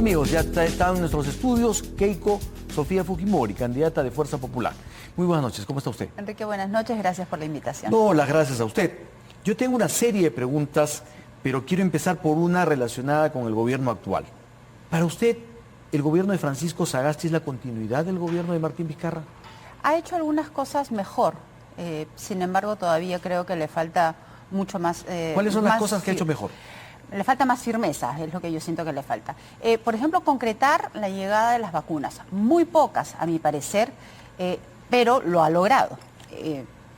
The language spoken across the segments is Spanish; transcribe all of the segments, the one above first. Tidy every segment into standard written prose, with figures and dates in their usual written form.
Amigos, ya está en nuestros estudios Keiko Sofía Fujimori, candidata de Fuerza Popular. Muy buenas noches, ¿cómo está usted? Enrique, buenas noches, gracias por la invitación. No, las gracias a usted. Yo tengo una serie de preguntas, pero quiero empezar por una relacionada con el gobierno actual. Para usted, ¿el gobierno de Francisco Sagasti es la continuidad del gobierno de Martín Vizcarra? Ha hecho algunas cosas mejor, sin embargo todavía creo que le falta mucho más... ¿Cuáles son las cosas que ha hecho mejor? Le falta más firmeza, es lo que yo siento que le falta. Por ejemplo, concretar la llegada de las vacunas. Muy pocas, a mi parecer, pero lo ha logrado.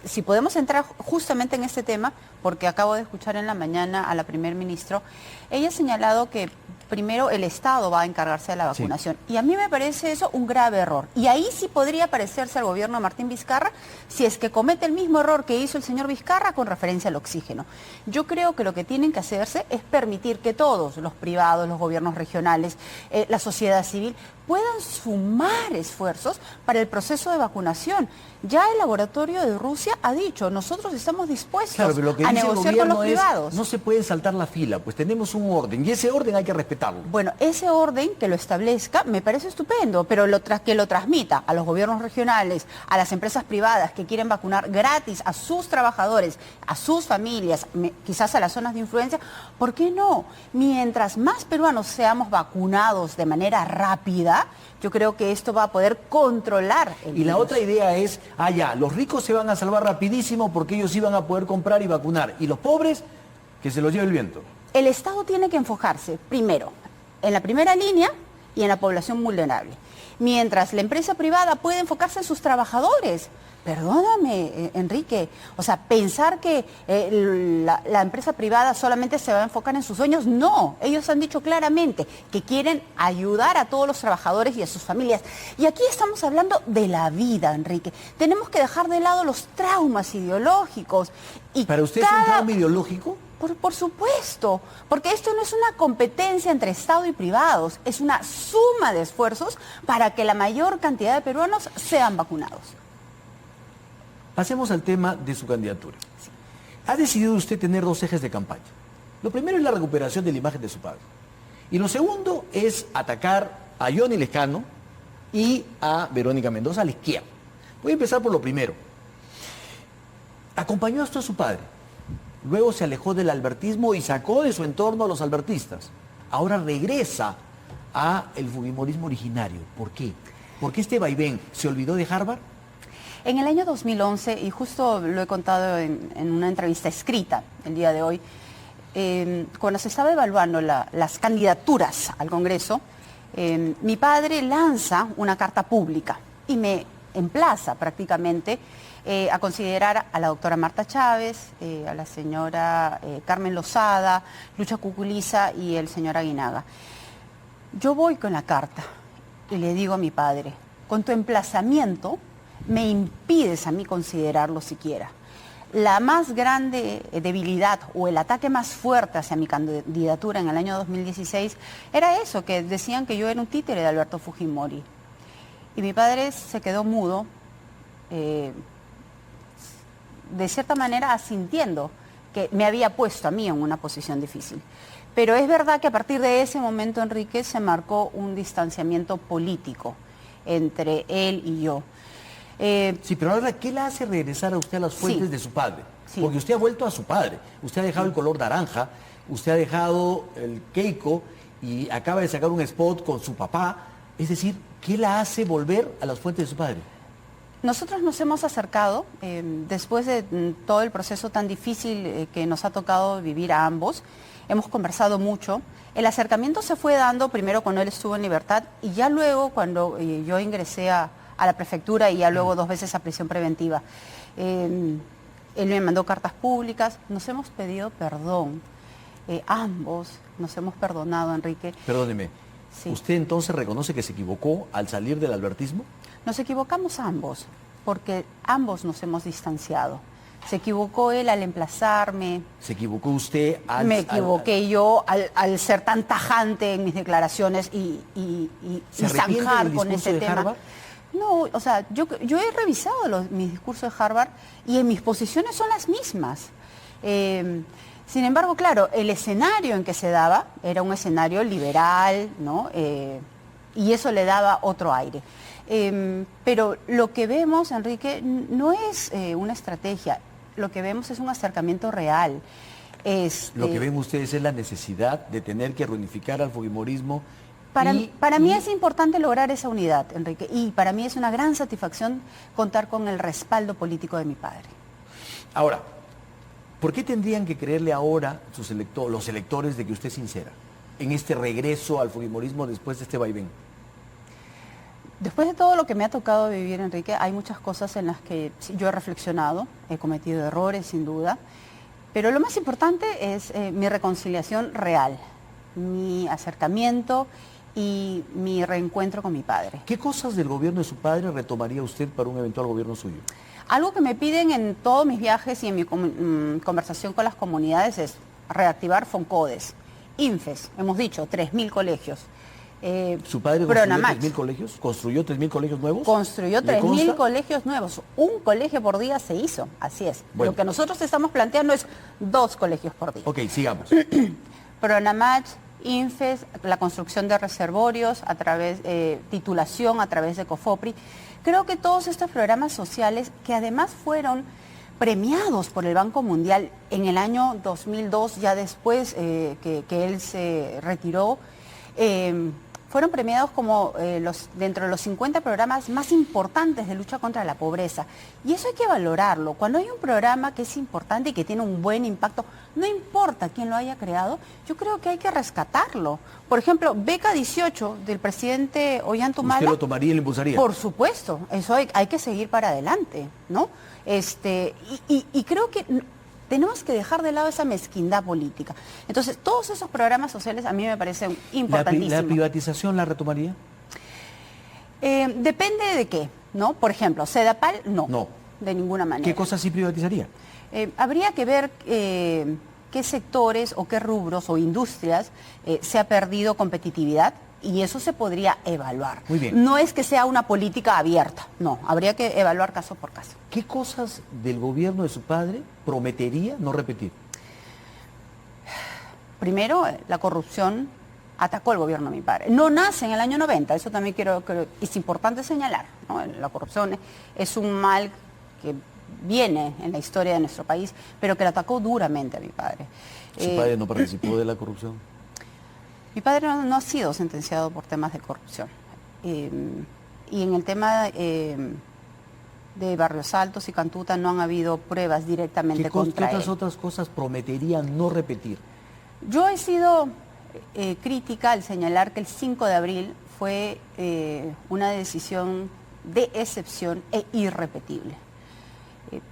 Si podemos entrar justamente en este tema, porque acabo de escuchar en la mañana a la primer ministro, ella ha señalado que primero el Estado va a encargarse de la vacunación. Sí. Y a mí me parece eso un grave error. Y ahí sí podría parecerse al gobierno de Martín Vizcarra si es que comete el mismo error que hizo el señor Vizcarra con referencia al oxígeno. Yo creo que lo que tienen que hacerse es permitir que todos, los privados, los gobiernos regionales, la sociedad civil, puedan sumar esfuerzos para el proceso de vacunación. Ya el laboratorio de Rusia ha dicho, nosotros estamos dispuestos a negociar con los privados. No se puede saltar la fila, pues tenemos un orden y ese orden hay que respetarlo. Bueno, ese orden que lo establezca me parece estupendo, pero que lo transmita a los gobiernos regionales, a las empresas privadas que quieren vacunar gratis a sus trabajadores, a sus familias, quizás a las zonas de influencia, ¿por qué no? Mientras más peruanos seamos vacunados de manera rápida, yo creo que esto va a poder controlar el virus. Y la otra idea es, los ricos se van a salvar rapidísimo porque ellos iban a poder comprar y vacunar. Y los pobres, que se los lleve el viento. El Estado tiene que enfocarse, primero, en la primera línea y en la población vulnerable. Mientras la empresa privada puede enfocarse en sus trabajadores. Perdóname, Enrique, o sea, pensar que la empresa privada solamente se va a enfocar en sus sueños, no. Ellos han dicho claramente que quieren ayudar a todos los trabajadores y a sus familias. Y aquí estamos hablando de la vida, Enrique. Tenemos que dejar de lado los traumas ideológicos. Y ¿para usted es un trauma ideológico? Por supuesto, porque esto no es una competencia entre Estado y privados, es una suma de esfuerzos para que la mayor cantidad de peruanos sean vacunados. Pasemos al tema de su candidatura. Sí. Ha decidido usted tener dos ejes de campaña. Lo primero es la recuperación de la imagen de su padre. Y lo segundo es atacar a Johnny Lescano y a Verónica Mendoza a la izquierda. Voy a empezar por lo primero. Acompañó hasta a su padre. Luego se alejó del albertismo y sacó de su entorno a los albertistas. Ahora regresa a el fujimorismo originario. ¿Por qué? ¿Por qué este vaivén? ¿Se olvidó de Harvard? En el año 2011, y justo lo he contado en una entrevista escrita el día de hoy, cuando se estaba evaluando las candidaturas al Congreso, mi padre lanza una carta pública y me emplaza prácticamente a considerar a la doctora Marta Chávez, a la señora Carmen Lozada, Lucha Cuculiza y el señor Aguinaga. Yo voy con la carta y le digo a mi padre, con tu emplazamiento me impides a mí considerarlo siquiera. La más grande debilidad o el ataque más fuerte hacia mi candidatura en el año 2016 era eso, que decían que yo era un títere de Alberto Fujimori. Y mi padre se quedó mudo, de cierta manera asintiendo que me había puesto a mí en una posición difícil. Pero es verdad que a partir de ese momento, Enrique, se marcó un distanciamiento político entre él y yo. Sí, pero ahora, ¿qué le hace regresar a usted a las fuentes de su padre? Sí. Porque usted ha vuelto a su padre. Usted ha dejado el color naranja, usted ha dejado el Keiko y acaba de sacar un spot con su papá. Es decir, ¿qué la hace volver a las fuentes de su padre? Nosotros nos hemos acercado, después de todo el proceso tan difícil que nos ha tocado vivir a ambos, hemos conversado mucho. El acercamiento se fue dando primero cuando él estuvo en libertad y ya luego cuando yo ingresé a la prefectura y ya luego 2 veces a prisión preventiva. Él me mandó cartas públicas, nos hemos pedido perdón, ambos nos hemos perdonado, Enrique. Perdóneme, sí. ¿Usted entonces reconoce que se equivocó al salir del albertismo? Nos equivocamos ambos, porque ambos nos hemos distanciado. Se equivocó él al emplazarme. ¿Se equivocó usted al...? Me equivoqué yo al ser tan tajante en mis declaraciones y zanjar con ese tema. Harvard? No, o sea, yo he revisado mis discursos de Harvard y en mis posiciones son las mismas. Sin embargo, claro, el escenario en que se daba era un escenario liberal, ¿no? Y eso le daba otro aire. Pero lo que vemos, Enrique, no es una estrategia, lo que vemos es un acercamiento real. Lo que ven ustedes es la necesidad de tener que reunificar al fujimorismo. Para mí es importante lograr esa unidad, Enrique, y para mí es una gran satisfacción contar con el respaldo político de mi padre. Ahora, ¿por qué tendrían que creerle ahora los electores de que usted es sincera en este regreso al fujimorismo después de este vaivén? Después de todo lo que me ha tocado vivir, Enrique, hay muchas cosas en las que yo he reflexionado, he cometido errores sin duda, pero lo más importante es mi reconciliación real, mi acercamiento y mi reencuentro con mi padre. ¿Qué cosas del gobierno de su padre retomaría usted para un eventual gobierno suyo? Algo que me piden en todos mis viajes y en mi conversación con las comunidades es reactivar Foncodes, INFES, hemos dicho, 3.000 colegios. ¿Su padre construyó 3.000 colegios? ¿Construyó 3.000 colegios nuevos? Construyó 3.000 colegios nuevos. Un colegio por día se hizo, así es. Bueno. Lo que nosotros estamos planteando es 2 colegios por día. Ok, sigamos. Pronamach, INFES, la construcción de reservorios, titulación a través de COFOPRI. Creo que todos estos programas sociales, que además fueron premiados por el Banco Mundial en el año 2002, ya después que él se retiró, fueron premiados como dentro de los 50 programas más importantes de lucha contra la pobreza. Y eso hay que valorarlo. Cuando hay un programa que es importante y que tiene un buen impacto, no importa quién lo haya creado, yo creo que hay que rescatarlo. Por ejemplo, Beca 18 del presidente Ollanta-Humala. ¿Usted lo tomaría y lo impulsaría? Por supuesto, eso hay que seguir para adelante, ¿no? Y creo que tenemos que dejar de lado esa mezquindad política. Entonces, todos esos programas sociales a mí me parecen importantísimos. ¿La privatización la retomaría? Depende de qué, ¿no? Por ejemplo, Sedapal, no. No. De ninguna manera. ¿Qué cosas sí privatizaría? Habría que ver qué sectores o qué rubros o industrias se ha perdido competitividad. Y eso se podría evaluar. Muy bien. No es que sea una política abierta, no, habría que evaluar caso por caso. ¿Qué cosas del gobierno de su padre prometería no repetir? Primero, la corrupción atacó el gobierno de mi padre. No nace en el año 90, eso también es importante señalar, ¿no? La corrupción es un mal que viene en la historia de nuestro país, pero que lo atacó duramente a mi padre. ¿Su padre no participó de la corrupción? Mi padre no ha sido sentenciado por temas de corrupción. Y en el tema de Barrios Altos y Cantuta no han habido pruebas directamente contra él. ¿Qué otras cosas prometería no repetir? Yo he sido crítica al señalar que el 5 de abril fue una decisión de excepción e irrepetible.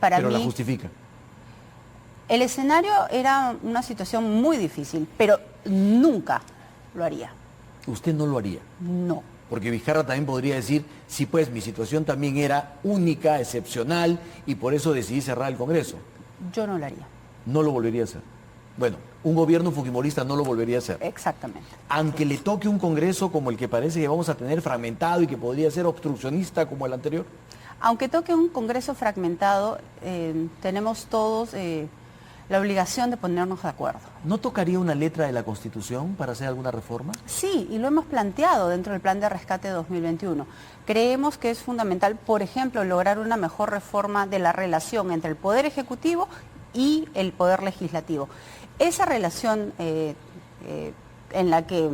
Pero la justifica. El escenario era una situación muy difícil, pero nunca lo haría. ¿Usted no lo haría? No. Porque Vizcarra también podría decir, sí, pues mi situación también era única, excepcional, y por eso decidí cerrar el Congreso. Yo no lo haría. No lo volvería a hacer. Bueno, un gobierno fujimorista no lo volvería a hacer. Exactamente. Aunque le toque un Congreso como el que parece que vamos a tener fragmentado y que podría ser obstruccionista como el anterior. Aunque toque un Congreso fragmentado, tenemos todos la obligación de ponernos de acuerdo. ¿No tocaría una letra de la Constitución para hacer alguna reforma? Sí, y lo hemos planteado dentro del Plan de Rescate 2021. Creemos que es fundamental, por ejemplo, lograr una mejor reforma de la relación entre el Poder Ejecutivo y el Poder Legislativo. Esa relación en la que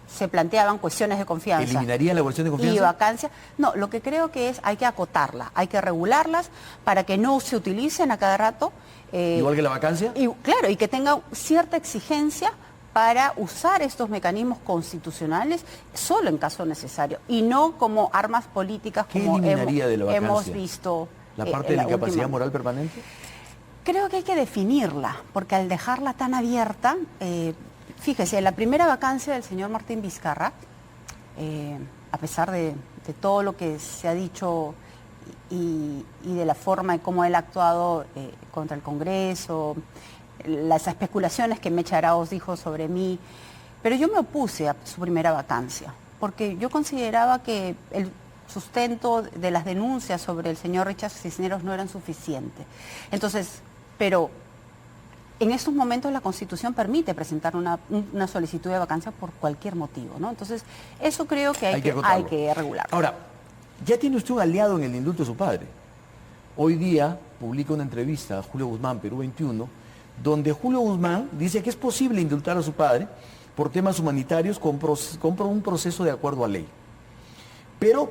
se planteaban cuestiones de confianza. ¿Eliminaría la cuestión de confianza? Y vacancia. No, lo que creo que hay que acotarla, hay que regularlas para que no se utilicen a cada rato. ¿Igual que la vacancia? Y, claro, y que tenga cierta exigencia para usar estos mecanismos constitucionales solo en caso necesario y no como armas políticas como hemos visto. ¿La parte de la incapacidad moral permanente? Creo que hay que definirla, porque al dejarla tan abierta, fíjese, la primera vacancia del señor Martín Vizcarra, a pesar de todo lo que se ha dicho y de la forma en cómo él ha actuado contra el Congreso, las especulaciones que Mecha Arauz dijo sobre mí, pero yo me opuse a su primera vacancia, porque yo consideraba que el sustento de las denuncias sobre el señor Richard Cisneros no eran suficientes. Entonces, pero en estos momentos la Constitución permite presentar una solicitud de vacancia por cualquier motivo, ¿no? Entonces, eso creo que hay que regular. Ahora, ya tiene usted un aliado en el indulto de su padre. Hoy día publica una entrevista a Julio Guzmán, Perú 21, donde Julio Guzmán dice que es posible indultar a su padre por temas humanitarios con un proceso de acuerdo a ley. Pero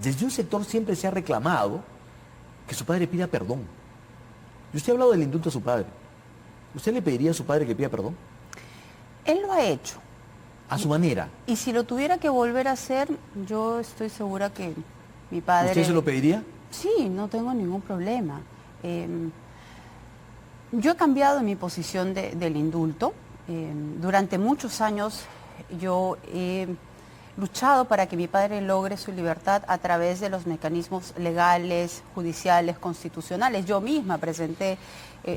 desde un sector siempre se ha reclamado que su padre pida perdón. Y usted ha hablado del indulto a su padre. ¿Usted le pediría a su padre que pida perdón? Él lo ha hecho. A su manera. Y si lo tuviera que volver a hacer, yo estoy segura que mi padre... ¿Usted se lo pediría? Sí, no tengo ningún problema. Yo he cambiado mi posición del indulto. Durante muchos años yo he luchado para que mi padre logre su libertad a través de los mecanismos legales, judiciales, constitucionales. Yo misma presenté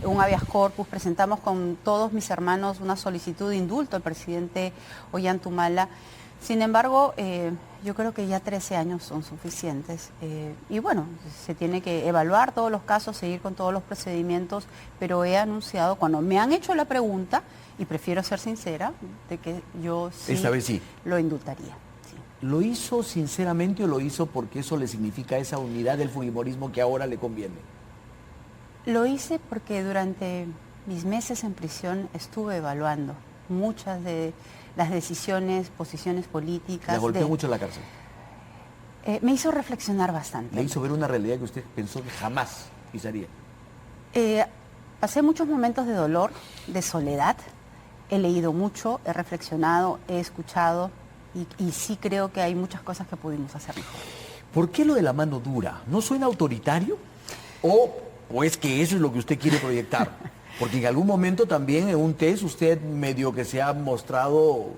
un habeas corpus, presentamos con todos mis hermanos una solicitud de indulto al presidente Ollantumala. Sin embargo, yo creo que ya 13 años son suficientes. Y bueno, se tiene que evaluar todos los casos, seguir con todos los procedimientos, pero he anunciado, cuando me han hecho la pregunta, y prefiero ser sincera, de que yo sí, esta vez sí lo indultaría. ¿Lo hizo sinceramente o lo hizo porque eso le significa esa unidad del fujimorismo que ahora le conviene? Lo hice porque durante mis meses en prisión estuve evaluando muchas de las decisiones, posiciones políticas. ¿Le golpeó mucho la cárcel? Me hizo reflexionar bastante. ¿Le hizo ver una realidad que usted pensó que jamás pisaría? Pasé muchos momentos de dolor, de soledad. He leído mucho, he reflexionado, he escuchado. Y sí creo que hay muchas cosas que pudimos hacer mejor. ¿Por qué lo de la mano dura? ¿No suena autoritario? ¿O es que eso es lo que usted quiere proyectar? Porque en algún momento también en un test usted medio que se ha mostrado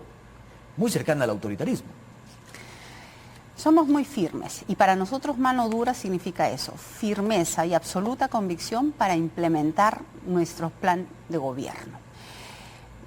muy cercana al autoritarismo. Somos muy firmes y para nosotros mano dura significa eso, firmeza y absoluta convicción para implementar nuestro plan de gobierno.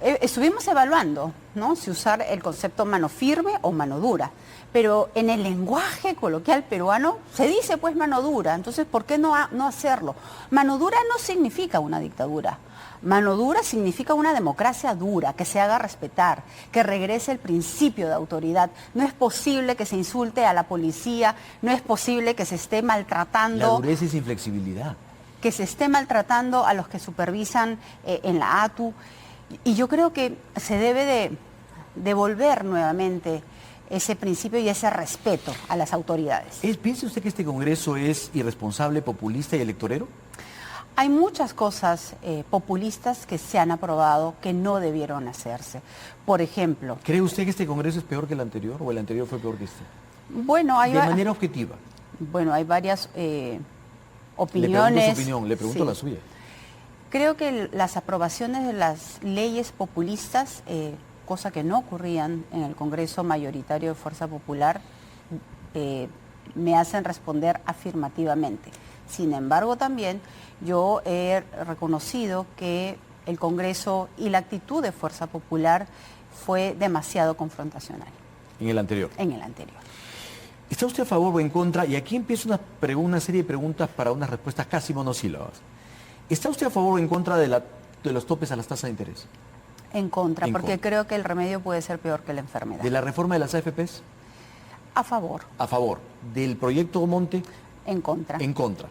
Estuvimos evaluando, ¿no?, si usar el concepto mano firme o mano dura, pero en el lenguaje coloquial peruano se dice pues mano dura, entonces ¿por qué no hacerlo? Mano dura no significa una dictadura, mano dura significa una democracia dura, que se haga respetar, que regrese el principio de autoridad. No es posible que se insulte a la policía, no es posible que se esté maltratando... La dureza es inflexibilidad. Que se esté maltratando a los que supervisan en la ATU. Y yo creo que se debe de devolver nuevamente ese principio y ese respeto a las autoridades. ¿Piensa usted que este Congreso es irresponsable, populista y electorero? Hay muchas cosas populistas que se han aprobado que no debieron hacerse. Por ejemplo... ¿Cree usted que este Congreso es peor que el anterior o el anterior fue peor que este? Bueno, de manera objetiva. Bueno, hay varias opiniones. Le pregunto su opinión, le pregunto la suya. Creo que las aprobaciones de las leyes populistas, cosa que no ocurrían en el Congreso mayoritario de Fuerza Popular, me hacen responder afirmativamente. Sin embargo, también yo he reconocido que el Congreso y la actitud de Fuerza Popular fue demasiado confrontacional. ¿En el anterior? En el anterior. ¿Está usted a favor o en contra? Y aquí empieza una serie de preguntas para unas respuestas casi monosílabas. ¿Está usted a favor o en contra de los topes a las tasas de interés? En contra, porque creo que el remedio puede ser peor que la enfermedad. ¿De la reforma de las AFPs? A favor. A favor. ¿Del proyecto Monte? En contra. En contra,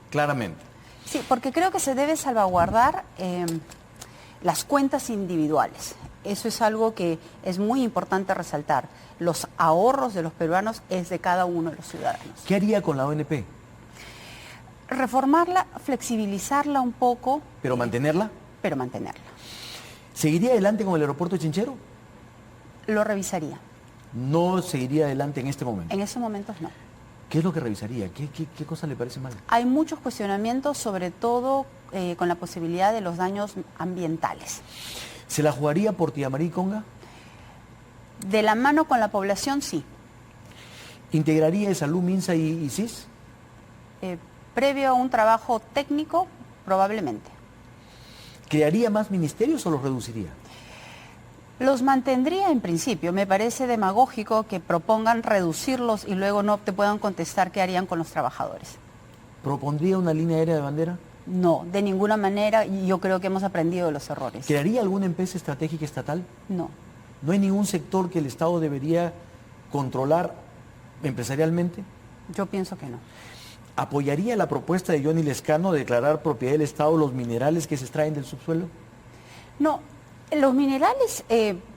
claramente. Sí, porque creo que se debe salvaguardar las cuentas individuales. Eso es algo que es muy importante resaltar. Los ahorros de los peruanos es de cada uno de los ciudadanos. ¿Qué haría con la ONP? Reformarla, flexibilizarla un poco. ¿Pero mantenerla? Pero mantenerla. ¿Seguiría adelante con el aeropuerto de Chinchero? Lo revisaría. ¿No seguiría adelante en este momento? En estos momentos no. ¿Qué es lo que revisaría? ¿Qué cosa le parece mal? Hay muchos cuestionamientos, sobre todo con la posibilidad de los daños ambientales. ¿Se la jugaría por Tía María y Conga? De la mano con la población, sí. ¿Integraría Salud, Minsa y CIS? Previo a un trabajo técnico, probablemente. ¿Crearía más ministerios o los reduciría? Los mantendría en principio. Me parece demagógico que propongan reducirlos y luego no te puedan contestar qué harían con los trabajadores. ¿Propondría una línea aérea de bandera? No, de ninguna manera, y yo creo que hemos aprendido de los errores. ¿Crearía alguna empresa estratégica estatal? No. ¿No hay ningún sector que el Estado debería controlar empresarialmente? Yo pienso que no. ¿Apoyaría la propuesta de Johnny Lescano de declarar propiedad del Estado los minerales que se extraen del subsuelo? No, los minerales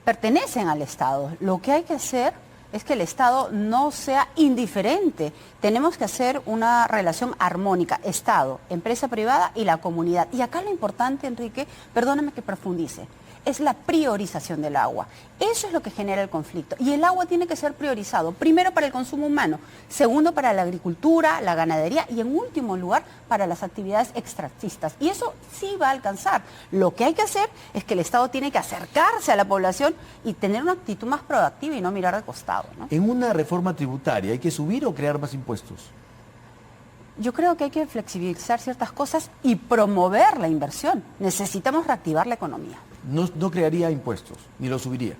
pertenecen al Estado. Lo que hay que hacer es que el Estado no sea indiferente. Tenemos que hacer una relación armónica, Estado, empresa privada y la comunidad. Y acá lo importante, Enrique, perdóname que profundice, es la priorización del agua. Eso es lo que genera el conflicto. Y el agua tiene que ser priorizado, primero para el consumo humano, segundo para la agricultura, la ganadería y en último lugar para las actividades extractistas. Y eso sí va a alcanzar. Lo que hay que hacer es que el Estado tiene que acercarse a la población y tener una actitud más proactiva y no mirar de costado, ¿no? En una reforma tributaria, ¿hay que subir o crear más impuestos? Yo creo que hay que flexibilizar ciertas cosas y promover la inversión. Necesitamos reactivar la economía. No crearía impuestos, ni los subiría.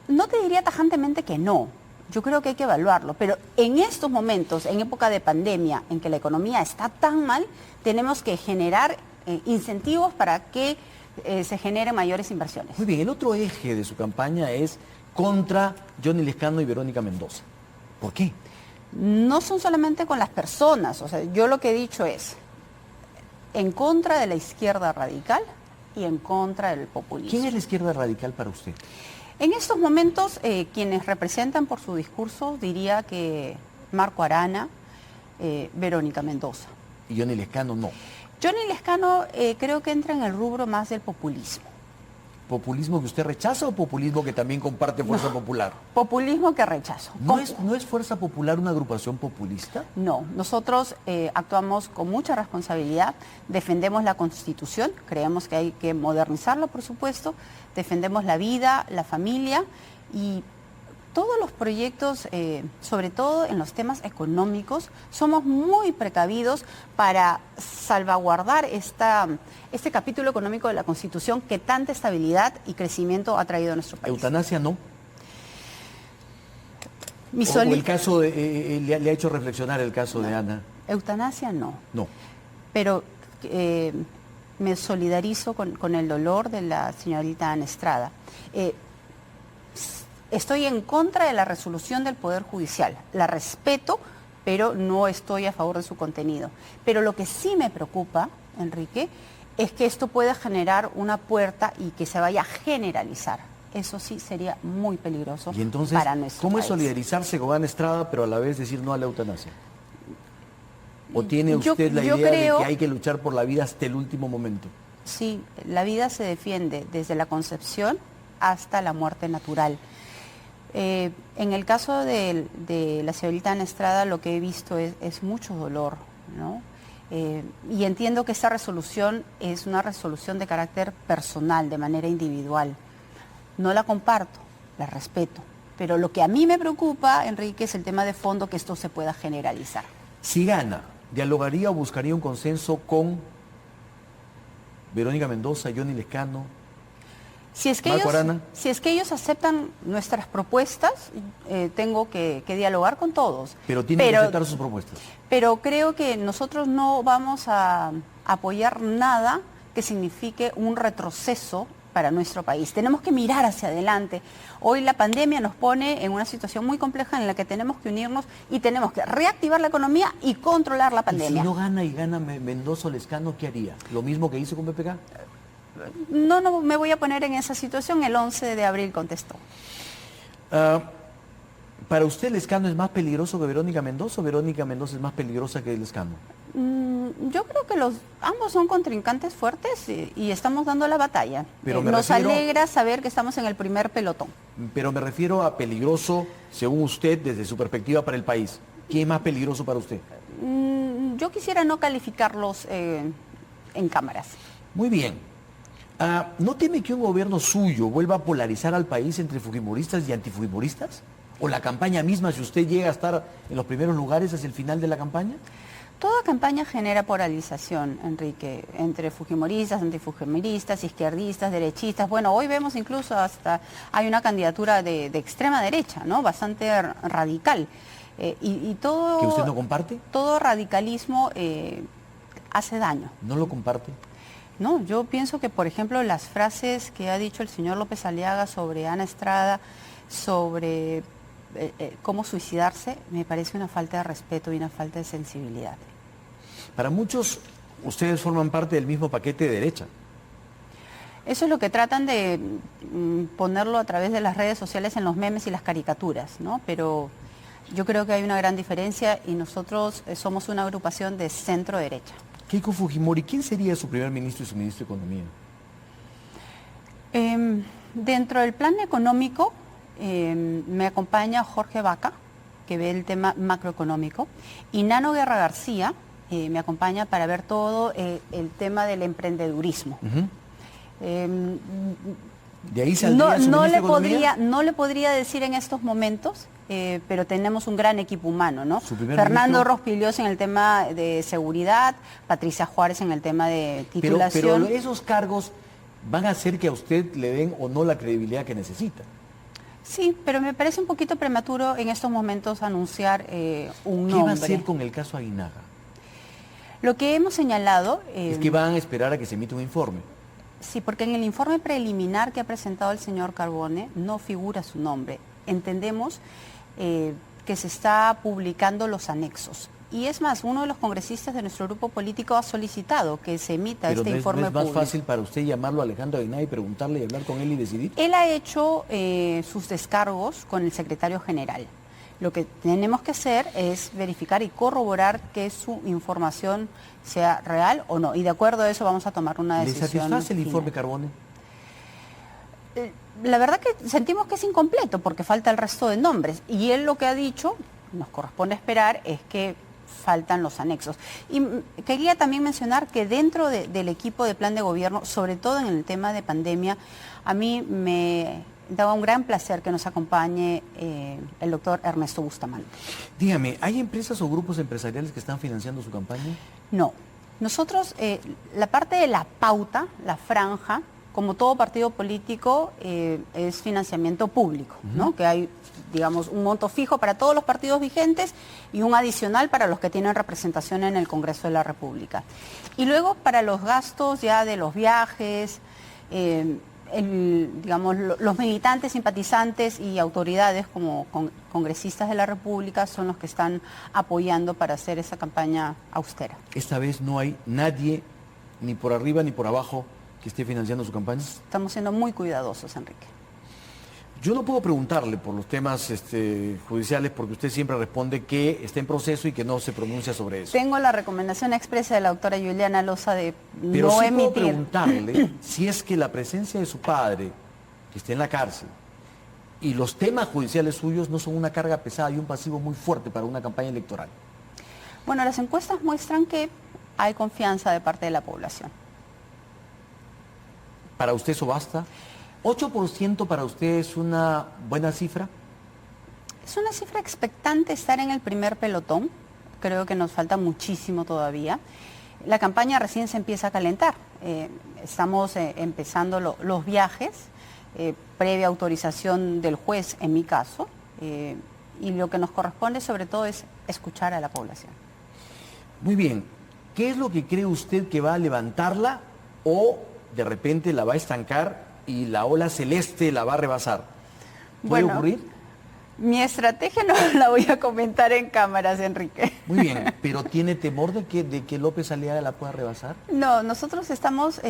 No te diría tajantemente que no. Yo creo que hay que evaluarlo, pero en estos momentos, en época de pandemia, en que la economía está tan mal, tenemos que generar incentivos para que se generen mayores inversiones. Muy bien, el otro eje de su campaña es contra Johnny Lescano y Verónica Mendoza. ¿Por qué? No son solamente con las personas, o sea, yo lo que he dicho es en contra de la izquierda radical y en contra del populismo. ¿Quién es la izquierda radical para usted? En estos momentos, quienes representan por su discurso, diría que Marco Arana, Verónica Mendoza. Y Johnny Lescano no. Johnny Lescano creo que entra en el rubro más del populismo. ¿Populismo que usted rechaza o populismo que también comparte Fuerza Popular? Populismo que rechazo. ¿No es Fuerza Popular una agrupación populista? No, nosotros actuamos con mucha responsabilidad, defendemos la Constitución, creemos que hay que modernizarla, por supuesto, defendemos la vida, la familia y todos los proyectos, sobre todo en los temas económicos, somos muy precavidos para salvaguardar este capítulo económico de la Constitución que tanta estabilidad y crecimiento ha traído a nuestro país. ¿Eutanasia no? ¿O el caso le ha hecho reflexionar el caso de Ana? Eutanasia no. No. Pero me solidarizo con el dolor de la señorita Ana Estrada. Estoy en contra de la resolución del Poder Judicial. La respeto, pero no estoy a favor de su contenido. Pero lo que sí me preocupa, Enrique, es que esto pueda generar una puerta y que se vaya a generalizar. Eso sí sería muy peligroso para nuestro país. Y entonces, ¿cómo es solidarizarse con Ana Estrada, pero a la vez decir no a la eutanasia? ¿O tiene usted la idea de que hay que luchar por la vida hasta el último momento? Sí, la vida se defiende desde la concepción hasta la muerte natural. En el caso de la señorita Ana Estrada, lo que he visto es mucho dolor, ¿no? Y entiendo que esta resolución es una resolución de carácter personal, de manera individual. No la comparto, la respeto. Pero lo que a mí me preocupa, Enrique, es el tema de fondo, que esto se pueda generalizar. Si gana, ¿dialogaría o buscaría un consenso con Verónica Mendoza, Johnny Lescano, si es que ellos aceptan nuestras propuestas, tengo que dialogar con todos. Pero tienen que aceptar sus propuestas. Pero creo que nosotros no vamos a apoyar nada que signifique un retroceso para nuestro país. Tenemos que mirar hacia adelante. Hoy la pandemia nos pone en una situación muy compleja en la que tenemos que unirnos y tenemos que reactivar la economía y controlar la pandemia. ¿Y si no gana Mendoza o Lescano, qué haría? ¿Lo mismo que hizo con PPK? No me voy a poner en esa situación. El 11 de abril contestó. ¿Para usted Lescano es más peligroso que Verónica Mendoza o Verónica Mendoza es más peligrosa que Lescano? Yo creo que ambos son contrincantes fuertes y estamos dando la batalla. Nos alegra saber que estamos en el primer pelotón. Pero me refiero a peligroso, según usted, desde su perspectiva para el país. ¿Quién es más peligroso para usted? Yo quisiera no calificarlos en cámaras. Muy bien. ¿No teme que un gobierno suyo vuelva a polarizar al país entre fujimoristas y antifujimoristas? ¿O la campaña misma, si usted llega a estar en los primeros lugares hacia el final de la campaña? Toda campaña genera polarización, Enrique, entre fujimoristas, antifujimoristas, izquierdistas, derechistas. Bueno, hoy vemos incluso hasta hay una candidatura de extrema derecha, ¿no? Bastante radical. Y todo... ¿Que usted no comparte? Todo radicalismo hace daño. ¿No lo comparte? No, yo pienso que, por ejemplo, las frases que ha dicho el señor López Aliaga sobre Ana Estrada, sobre cómo suicidarse, me parece una falta de respeto y una falta de sensibilidad. Para muchos, ustedes forman parte del mismo paquete de derecha. Eso es lo que tratan de ponerlo a través de las redes sociales en los memes y las caricaturas, ¿no? Pero yo creo que hay una gran diferencia y nosotros somos una agrupación de centro-derecha. Keiko Fujimori, ¿quién sería su primer ministro y su ministro de Economía? Dentro del plan económico me acompaña Jorge Vaca, que ve el tema macroeconómico, y Nano Guerra García me acompaña para ver todo el tema del emprendedurismo. ¿De ahí saldría su ministro de Economía? No le podría decir en estos momentos, pero tenemos un gran equipo humano, ¿no? ministro... Fernando Rospigliosi en el tema de seguridad, Patricia Juárez en el tema de titulación. Pero esos cargos van a hacer que a usted le den o no la credibilidad que necesita. Sí, pero me parece un poquito prematuro en estos momentos anunciar un nombre. ¿Qué va a hacer con el caso Aguinaga? Lo que hemos señalado... es que van a esperar a que se emita un informe. Sí, porque en el informe preliminar que ha presentado el señor Carbone no figura su nombre. Entendemos que se está publicando los anexos. Y es más, uno de los congresistas de nuestro grupo político ha solicitado que se emita este informe público. ¿Pero no es más fácil para usted llamarlo a Alejandro Aguinaga y preguntarle y hablar con él y decidir? Él ha hecho sus descargos con el secretario general. Lo que tenemos que hacer es verificar y corroborar que su información sea real o no. Y de acuerdo a eso vamos a tomar una decisión. ¿Le satisface el informe Carbone? La verdad que sentimos que es incompleto porque falta el resto de nombres. Y él lo que ha dicho, nos corresponde esperar, es que faltan los anexos. Y quería también mencionar que dentro del equipo de plan de gobierno, sobre todo en el tema de pandemia, a mí me daba un gran placer que nos acompañe el doctor Ernesto Bustamante. Dígame, ¿hay empresas o grupos empresariales que están financiando su campaña? No. Nosotros, la parte de la pauta, la franja, como todo partido político, es financiamiento público, ¿no? Que hay, digamos, un monto fijo para todos los partidos vigentes y un adicional para los que tienen representación en el Congreso de la República. Y luego para los gastos ya de los viajes, digamos, los militantes, simpatizantes y autoridades como congresistas de la República son los que están apoyando para hacer esa campaña austera. Esta vez no hay nadie, ni por arriba ni por abajo, que esté financiando su campaña. Estamos siendo muy cuidadosos, Enrique. Yo no puedo preguntarle por los temas judiciales porque usted siempre responde que está en proceso y que no se pronuncia sobre eso. Tengo la recomendación expresa de la doctora Juliana Loza de Pero no sí emitir. puedo preguntarle si es que la presencia de su padre, que está en la cárcel, y los temas judiciales suyos no son una carga pesada y un pasivo muy fuerte para una campaña electoral. Bueno, las encuestas muestran que hay confianza de parte de la población. ¿Para usted eso basta? ¿8% para usted es una buena cifra? Es una cifra expectante estar en el primer pelotón. Creo que nos falta muchísimo todavía. La campaña recién se empieza a calentar. Estamos empezando los viajes, previa autorización del juez en mi caso. Y lo que nos corresponde sobre todo es escuchar a la población. Muy bien. ¿Qué es lo que cree usted que va a levantarla o de repente la va a estancar y la ola celeste la va a rebasar? ¿Puede ocurrir? Mi estrategia no la voy a comentar en cámaras, Enrique. Muy bien, pero ¿tiene temor de que López Aliaga la pueda rebasar? No, nosotros estamos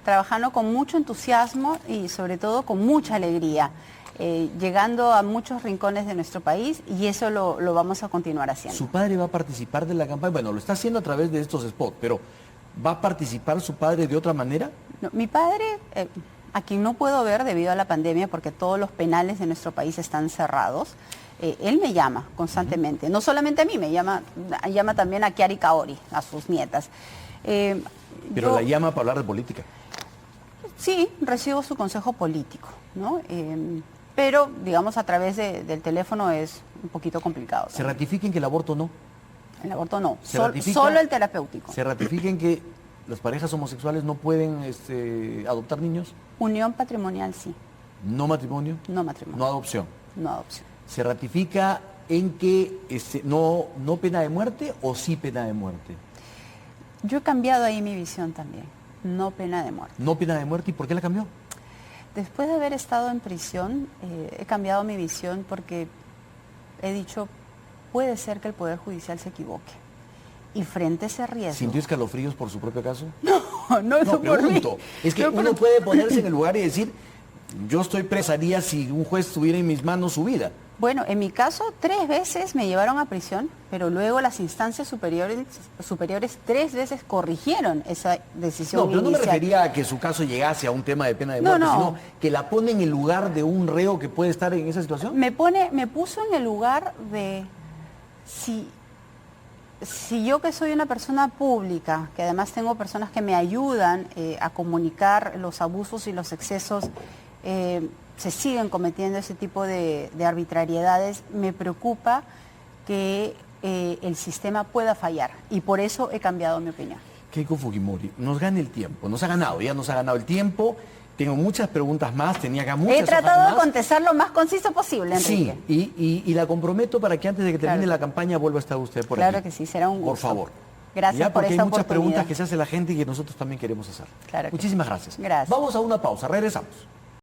trabajando con mucho entusiasmo y sobre todo con mucha alegría, llegando a muchos rincones de nuestro país y eso lo vamos a continuar haciendo. ¿Su padre va a participar de la campaña? Bueno, lo está haciendo a través de estos spots, pero ¿va a participar su padre de otra manera? No, mi padre... a quien no puedo ver debido a la pandemia porque todos los penales de nuestro país están cerrados, él me llama constantemente, no solamente a mí, me llama también a Kiari Kaori, a sus nietas. Pero la llama para hablar de política. Sí, recibo su consejo político, ¿no? Pero, digamos, a través del teléfono es un poquito complicado. ¿Se ratifica en que el aborto no? El aborto no, solo el terapéutico. ¿Se ratifica en que las parejas homosexuales no pueden adoptar niños? Unión patrimonial, sí. ¿No matrimonio? No matrimonio. ¿No adopción? No adopción. ¿Se ratifica en que no pena de muerte o sí pena de muerte? Yo he cambiado ahí mi visión también. No pena de muerte. ¿No pena de muerte? ¿Y por qué la cambió? Después de haber estado en prisión, he cambiado mi visión porque he dicho, puede ser que el Poder Judicial se equivoque. Y frente a ese riesgo... ¿Sintió escalofríos por su propio caso? No, eso por mí. Es que uno puede ponerse en el lugar y decir, yo estoy presaría si un juez tuviera en mis manos su vida. Bueno, en mi caso, 3 veces me llevaron a prisión, pero luego las instancias superiores 3 veces corrigieron esa decisión inicial. No, pero no me refería a que su caso llegase a un tema de pena de muerte, sino que la pone en el lugar de un reo que puede estar en esa situación. Me puso en el lugar de si yo, que soy una persona pública, que además tengo personas que me ayudan a comunicar los abusos y los excesos, se siguen cometiendo ese tipo de arbitrariedades, me preocupa que el sistema pueda fallar, y por eso he cambiado mi opinión. Keiko Fujimori, nos gana el tiempo, nos ha ganado el tiempo. Tengo muchas preguntas más, tenía acá muchas. He tratado de contestar lo más conciso posible, Enrique. Sí, y la comprometo para que antes de que termine la campaña vuelva a estar usted por aquí. Claro que sí, será un gusto. Por favor. Gracias por esta oportunidad. Porque hay muchas preguntas que se hace la gente y que nosotros también queremos hacer. Claro que Muchísimas gracias. Gracias. Vamos a una pausa, regresamos.